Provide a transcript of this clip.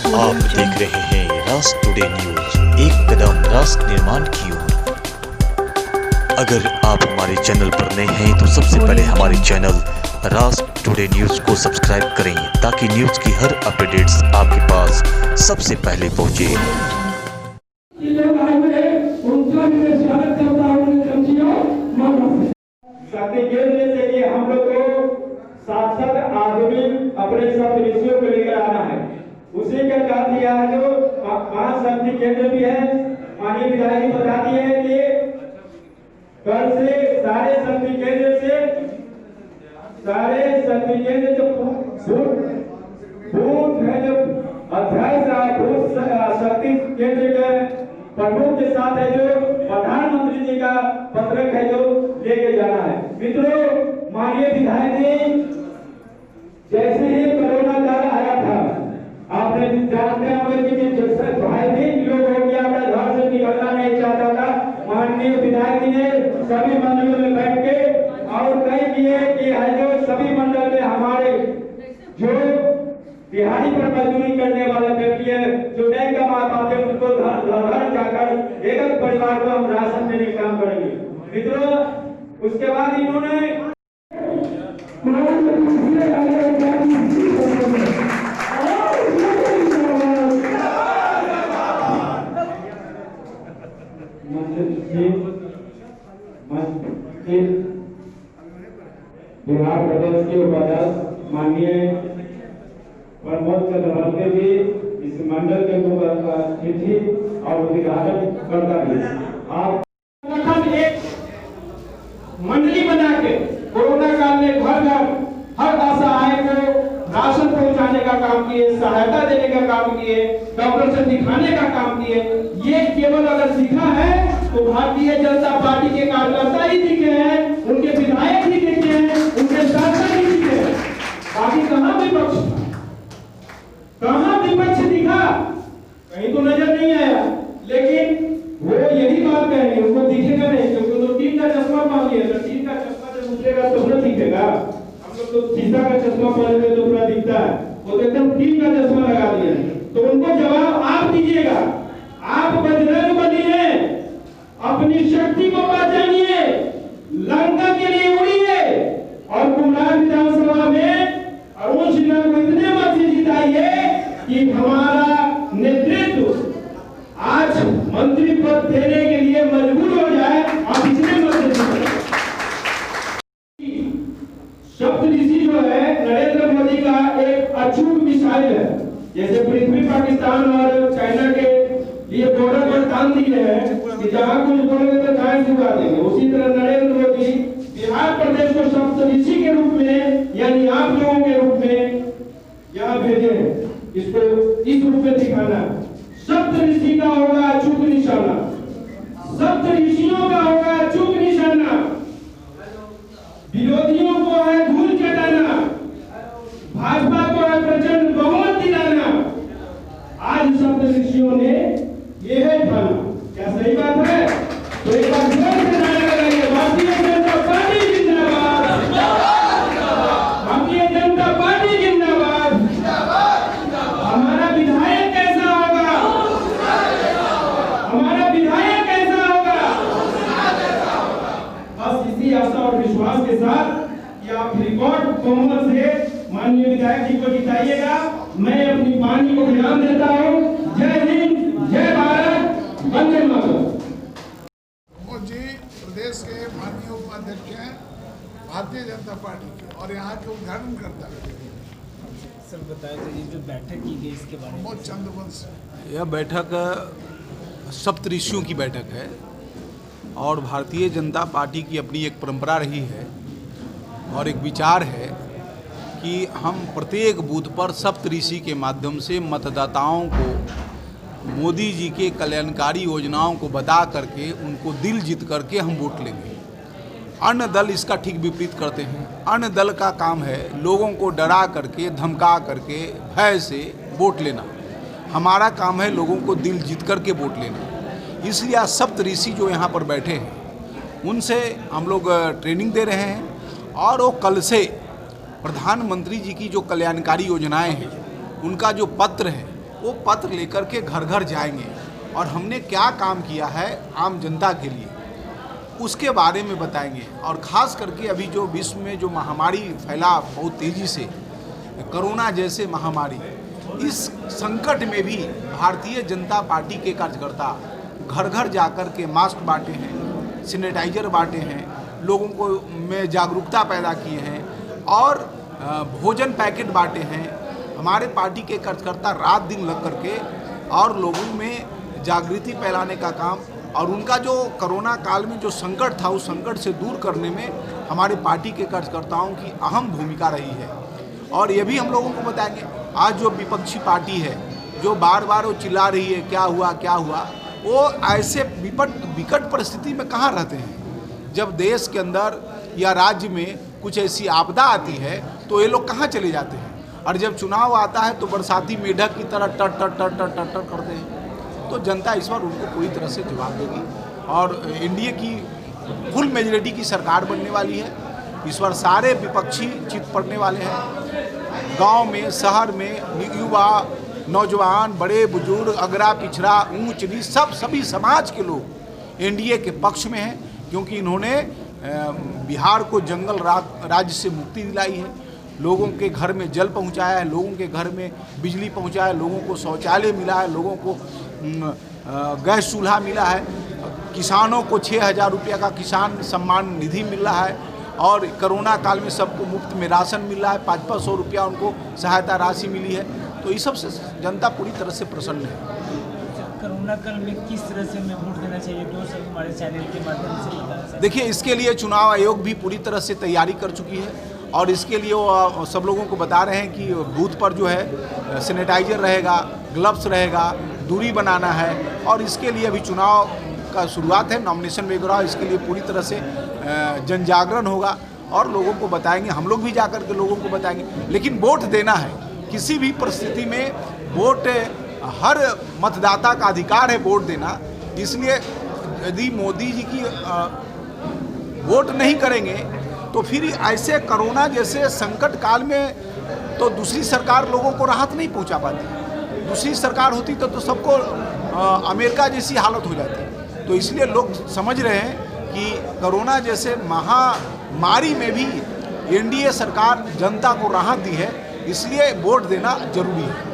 आप देख रहे हैं राष्ट्र टुडे न्यूज, एक कदम राष्ट्र निर्माण की ओर। अगर आप हमारे चैनल पर नए हैं तो सबसे पहले हमारे चैनल राष्ट्र टुडे न्यूज को सब्सक्राइब करें ताकि न्यूज की हर अपडेट्स आपके पास सबसे पहले पहुंचे। हम लोग को साक्षात आदमी अपने सब ऋषियों को लेकर आना है। उसी का काम दिया है। जो 5 शक्ति केंद्र भी है, माननीय विधायक बता दिए हैं कि कल से सारे शक्ति केंद्र जो बूथ है, जो अध्यक्ष बूथ शक्ति केंद्र के प्रमुख के साथ है, जो प्रधानमंत्री जी का पत्रक है, जो लेके जाना है। मित्रों, माननीय विधायक जी जैसे ही कोरोना काल आया था, आपने जानते होंगे कि भयभीत लोग हो गया, अपने घर से निकलना नहीं चाहता था। माननीय विधायक जी ने सभी मंडलों में बैठ के और तय किए कि है जो सभी मंडल में हमारे जो दिहाड़ी पर मजदूरी करने वाले व्यक्ति है, जो नहीं कमा पाते, उनको घर जाकर एक परिवार को हम राशन देने का काम करेंगे। मित्रों, उसके बाद इन्होंने बिहार प्रदेश के उपाध्यक्ष माननीय प्रमोद चंद्र भी इस मंडल के तिथि और उद्घाटन करता है। आप एक मंडली बना के कोरोना काल में घर घर हर असहाय को राशन पहुंचाने का काम किए, सहायता देने का काम किए, डॉक्टर से दिखाने का काम किए। ये केवल अगर दिखा है तो भारतीय जनता पार्टी के कार्यकर्ता ही दिखे हैं, उनके विधायक ही दिखे हैं, उनके सांसद ही दिखे हैं। बाकी कहां विपक्ष था, कहां विपक्ष दिखा? कहीं तो नजर नहीं आया। लेकिन वो यही बात कहेंगे, उनको दिखेगा नहीं, क्योंकि तो टीम का चश्मा पहन लिया। तो टीम का चश्मा जब उतरेगा तो न दिखेगा। हम लोग तो शीशा का चश्मा पहनते तो पूरा दिखता है, वो तो एकदम टीम का चश्मा लगा दिया। तो उनको जवाब आप दीजिएगा। आप बजरंग बली हैं, अपनी शक्ति को पहचानिए, लंका के लिए उड़िए और कुमार विधानसभा में अरुण सिन्हा को इतने मत से जिताइए कि हमारा नेतृत्व आज मंत्री पद देने के लिए मजबूर हो जाए। आप इतने मत से जिताइए। सप्त ऋषि जो है नरेंद्र मोदी का एक अचूक मिसाइल है। जैसे पृथ्वी पाकिस्तान और चाइना के लिए बॉर्डर पर तान दिए हैं कि जहां कुछ बोलेंगे तो गाय छुड़ा देंगे, उसी तरह नरेंद्र मोदी बिहार प्रदेश को सप्त ऋषि के रूप में, यानी आप लोगों के रूप में यहाँ भेजे हैं। इसको इस रूप में दिखाना। सप्त ऋषि का होगा अचूक निशाना, सप्त ऋषियों का होगा अचूक निशाना। विरोधियों को है धूल चटाना, भाजपा को है प्रचंड बहुमत दिलाना। आज सप्त ऋषियों ने ये है ठाना। क्या सही बात है? तो एक बार जोर से नारा लगाइए, भारतीय जनता पार्टी जिंदाबाद, भारतीय जनता पार्टी जिंदाबाद। हमारा विधायक कैसा होगा? हमारा विधायक कैसा होगा? बस इसी आशा और विश्वास के साथ कि आप रिकॉर्ड बहुमत से माननीय विधायक जी को जिताइएगा। मैं अपनी वाणी को विराम देता हूँ। जय हिंद, जय भारत, वंदे मातरम। प्रमोद जी प्रदेश के माननीय उपाध्यक्ष हैं भारतीय जनता पार्टी के, और यहाँ के उद्घाटन करता है। सर बताया था ये जो बैठक की गई इसके बारे में। प्रमोद चंद्रवंश। यह बैठक सप्तऋषियों की बैठक है और भारतीय जनता पार्टी की अपनी एक परंपरा रही है और एक विचार है कि हम प्रत्येक बूथ पर सप्तऋषि के माध्यम से मतदाताओं को मोदी जी के कल्याणकारी योजनाओं को बता करके उनको दिल जीत करके हम वोट लेंगे। अन्य दल इसका ठीक विपरीत करते हैं। अन्य दल का काम है लोगों को डरा करके, धमका करके, भय से वोट लेना। हमारा काम है लोगों को दिल जीत करके वोट लेना। इसलिए आज सप्तऋषि जो यहाँ पर बैठे हैं उनसे हम लोग ट्रेनिंग दे रहे हैं और वो कल से प्रधानमंत्री जी की जो कल्याणकारी योजनाएं हैं उनका जो पत्र है वो पत्र लेकर के घर घर जाएंगे और हमने क्या काम किया है आम जनता के लिए उसके बारे में बताएंगे। और ख़ास करके अभी जो विश्व में जो महामारी फैला बहुत तेज़ी से, कोरोना जैसे महामारी, इस संकट में भी भारतीय जनता पार्टी के कार्यकर्ता घर घर जाकर के मास्क बांटे हैं, सैनिटाइजर बांटे हैं, लोगों को में जागरूकता पैदा किए हैं और भोजन पैकेट बांटे हैं। हमारे पार्टी के कार्यकर्ता रात दिन लग करके और लोगों में जागृति फैलाने का काम और उनका जो कोरोना काल में जो संकट था उस संकट से दूर करने में हमारे पार्टी के कार्यकर्ताओं की अहम भूमिका रही है। और ये भी हम लोगों को बताएंगे, आज जो विपक्षी पार्टी है जो बार बार वो चिल्ला रही है क्या हुआ, वो ऐसे विकट परिस्थिति में कहाँ रहते हैं। जब देश के अंदर या राज्य में कुछ ऐसी आपदा आती है तो ये लोग कहाँ चले जाते हैं, और जब चुनाव आता है तो बरसाती मेढक की तरह टर टर टर टर टर टर करते हैं। तो जनता इस बार उनको पूरी तरह से जवाब देगी और एनडीए की फुल मेजॉरिटी की सरकार बनने वाली है। इस बार सारे विपक्षी चित पड़ने वाले हैं। गांव में, शहर में युवा, नौजवान, बड़े बुजुर्ग, अगरा पिछड़ा, ऊंच नीच सभी समाज के लोग एनडीए के पक्ष में हैं, क्योंकि इन्होंने बिहार को जंगल राज्य से मुक्ति दिलाई है, लोगों के घर में जल पहुंचाया है, लोगों के घर में बिजली पहुंचाया है, लोगों को शौचालय मिला है, लोगों को गैस चूल्हा मिला है, किसानों को 6,000 रुपये का किसान सम्मान निधि मिल रहा है और कोरोना काल में सबको मुफ्त में राशन मिल रहा है, 500 रुपया उनको सहायता राशि मिली है। तो इस सब से जनता पूरी तरह से प्रसन्न है। कोरोना काल में किस तरह से हमें वोट देना चाहिए, तो सब हमारे चैनल के माध्यम से बताएं। देखिए, इसके लिए चुनाव आयोग भी पूरी तरह से तैयारी कर चुकी है और इसके लिए वो सब लोगों को बता रहे हैं कि बूथ पर जो है सैनिटाइजर रहेगा, ग्लव्स रहेगा, दूरी बनाना है और इसके लिए अभी चुनाव का शुरुआत है, नॉमिनेशन वगैरह, इसके लिए पूरी तरह से जन जागरण होगा और लोगों को बताएंगे, हम लोग भी जाकर के लोगों को बताएंगे। लेकिन वोट देना है, किसी भी परिस्थिति में वोट, हर मतदाता का अधिकार है वोट देना। इसलिए यदि मोदी जी की वोट नहीं करेंगे तो फिर ऐसे कोरोना जैसे संकट काल में तो दूसरी सरकार लोगों को राहत नहीं पहुंचा पाती। दूसरी सरकार होती तो सबको अमेरिका जैसी हालत हो जाती। तो इसलिए लोग समझ रहे हैं कि कोरोना जैसे महामारी में भी एनडीए सरकार जनता को राहत दी है, इसलिए वोट देना जरूरी है।